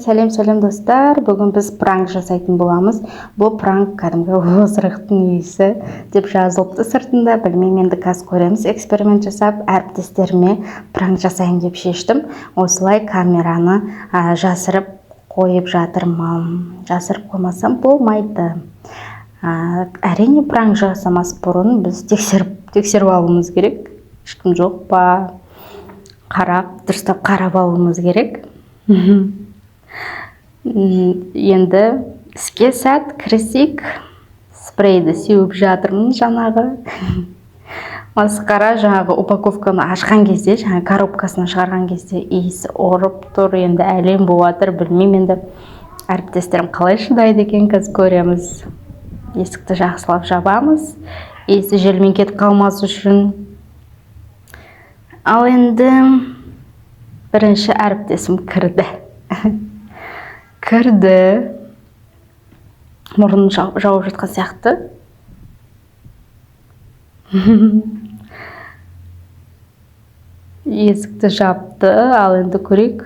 Сәлем достар. Бүгін біз пранк жасайтын боламыз. Бұл пранк кәдімгі озырықтың иісі деп жазылыпты сыртында. Білмеймін, енді қазір көреміз. Эксперимент жасап, әріптестеріме пранк жасайын деп шештім. Осылай камераны жасырып қойып жатырмын. Жасырып қоймасам болмайды. Әрине пранк жасамас бұрын біз тексеріп алуымыз керек. Ешкім жоқ па? Дұрыстап қарап алуымыз керек. Енді іске сәт кірісейік. Спрейді сеуіп жатырмын жаңағы. Масқара жаңағы упаковканы ашқан кезде, жаңағы коробкасынан шығарған кезде иісі ұрып тұр. Енді әлем болатыр, білмеймін, енді әріптестерім қалай шыдайды екен, қазір көреміз. Есікті жақсылап жабамыз. Иісі желмен кетіп қалмас үшін. Ал енді бірінші әріптесім кірді. Мұрнын жауып жатқан сияқты. Есікті жапты. Ал енді көрейік.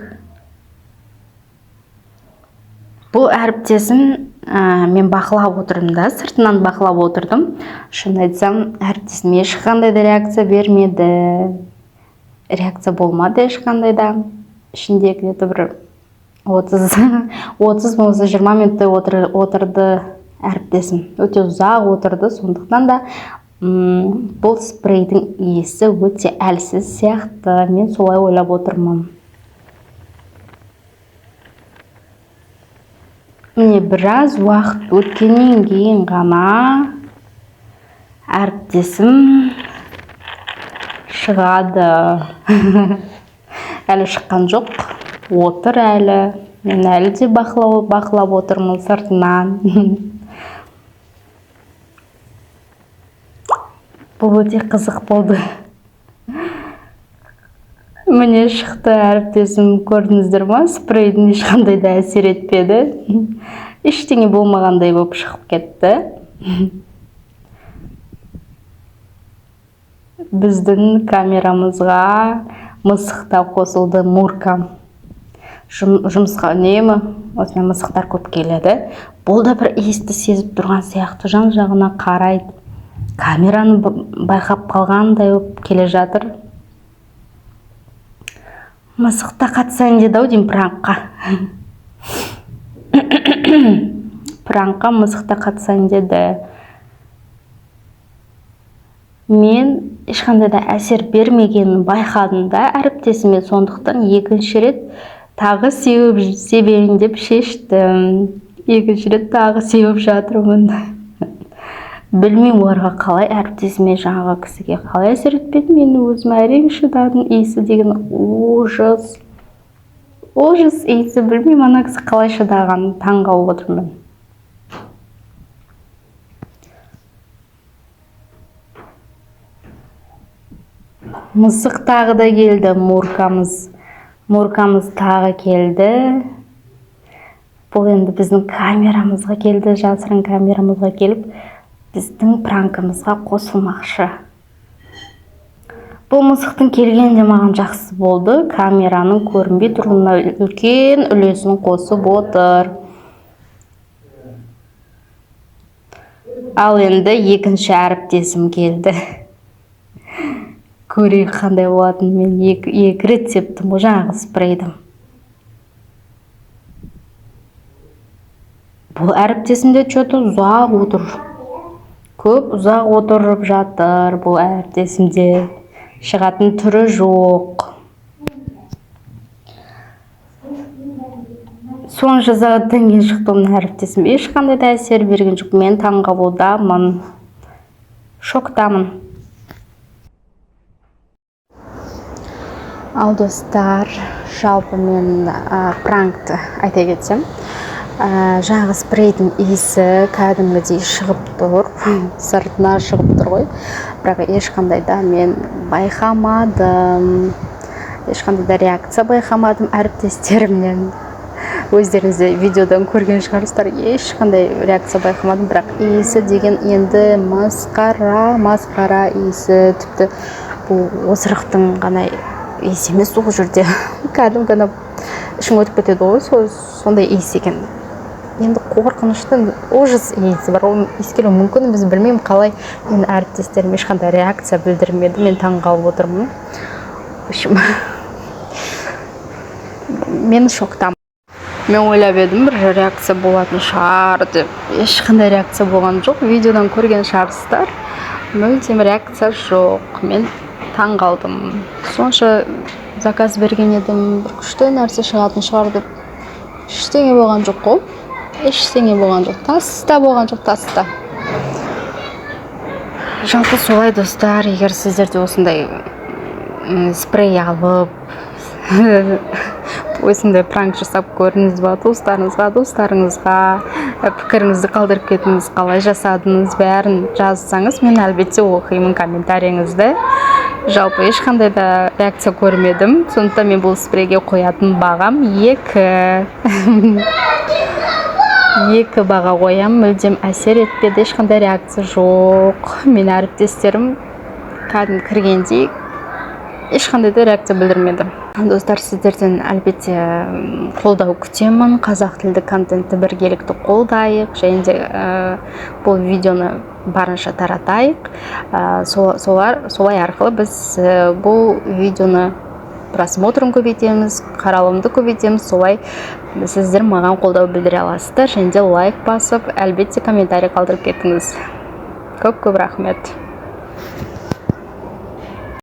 Бұл әріптесім мен бақылап отырдым да, сыртынан бақылап отырдым. Шын айтсам, әріптесім ешқандай да реакция бермеді. Реакция болмады ешқандай да. Ішінде где-то бір 30 болса 20 минуттай отырды әріптесім. Өте ұзақ отырды, сондықтан да бұл спрейдің иісі өте әлсіз сияқты. Мен солай ойлап отырмын. Міне біраз уақыт өткеннен кейін ғана әріптесім шығады. Әлі шыққан жоқ. Отыр әлі. Мен әлі де бақылап отырмын сыртынан. Бұл өте қызық болды. Міне шықты әріптесім, көрдіңіздер ма? Спрейдің ешқандай да әсер етпеді. Ештеңе болмағандай болып шығып кетті. Біздің камерамызға мысықта қосылды Муркам. Жұмысқа үнемі осымен мысықтар көп келеді. Бұл да бір иісті сезіп тұрған сияқты жан-жағына қарайды. Камераны байқап қалғандай болып келе жатыр. Мысықта қатысайын деді-ау деймін пранкқа. Пранкқа мысықта қатысайын деді. Мен ешқандай да әсер бермегенін байқадым да әріптесіме, сондықтан екінші рет тағы себейін деп шештім. Екінші рет тағы сеуіп жатырмын. Білмеймін оларға қалай, әріптесіме жаңағы кісіге қалай әсер етпеді. Мен өзім әрең шыдадым. Иісі деген ужас иісі. Білмеймін ана кісі қалай шыдағанын таң қалып отырмын. Мысық тағы да келді, Муркамыз тағы келді. Бұл енді біздің камерамызға келді, жасырын камерамызға келіп, біздің пранкымызға қосылмақшы. Бұл мысықтың келгені де маған жақсы болды. Камераның көрінбей тұруына үлкен үлесін қосып отыр. Ал енді екінші әріптесім келді. Көрейік қандай болатын. Мен екі рет септім ғой жаңағы спрейді. Бұл әріптесімде что-то ұзақ отыр. Көп ұзақ отырып жатыр бұл әріптесімде. Шығатын түрі жоқ. Соң жазағыдан кейін шықты оның әріптесім. Ешқандай да әсер берген жоқ. Мен таңғалудамын. Шоктамын. Ал достар, жалпы мен пранкты айта кетсем. Жаңағы спрейдің иісі кәдімгідей шығып тұр. Сыртына шығып тұр ғой. Бірақ ешқандай да мен байқамадым. Ешқандай да реакция байқамадым әріптестерімнен. Өздеріңіз видеодан көрген шығарсыздар, ешқандай реакция байқамадым. Бірақ иісі деген енді масқара иісі. Тіпті бұл озырықтың ғана иісі емес ол жерде. Кәдімгі ішің өтіп кетеді ғой, сондай иіс екен. Енді қорқынышты ужас иісі бар, оны иіскелеу мүмкін, біз білмеймін қалай. Мен әріптестерім ешқандай реакция білдірмеді, мен таң қалып отырмын. В общем, мен шоктамын. Мен ойлап едім бір реакция болатын шығар деп, ешқандай реакция болған жоқ. Видеодан көрген шығарсыздар, мүлдем реакция жоқ. Мен таң қалдым. Сонша заказ берген едім, бір күшті нәрсе шығатын шығар деп, ештеңе болған жоқ қой. Ештеңе болған жоқ, таста болған жоқ, таста. Жалпы солай достар, егер сіздерде осындай спрей алып осындай пранк жасап көрдіңіз ба, достарыңызға пікіріңізді қалдырып кетіңіз, қалай жасадыңыз, бәрін жазсаңыз, мен әлбетте оқимын комментарийіңізді. Жалпы ешқандай да реакция көрмедім, сондықтан мен бұл спрейге қоятын бағам 2 баға қоям, мүлдем әсер етпеді, ешқандай реакция жоқ. Мен әріптестерім кіргенде ешқандай да реакция білдірмеді. Достар, сіздерден әлбетте қолдау күтемін, қазақ тілді контентті біргелікті қолдайық, және де бұл видеоны барынша таратайық. Солай арқылы біз бұл видеоны просмотрын көбейтеміз, қаралымды көбейтеміз. Солай сіздер маған қолдау білдіре аласыздар, және де лайк басып, әлбетте комментарий қалдырып кетіңіз. Көп рахмет.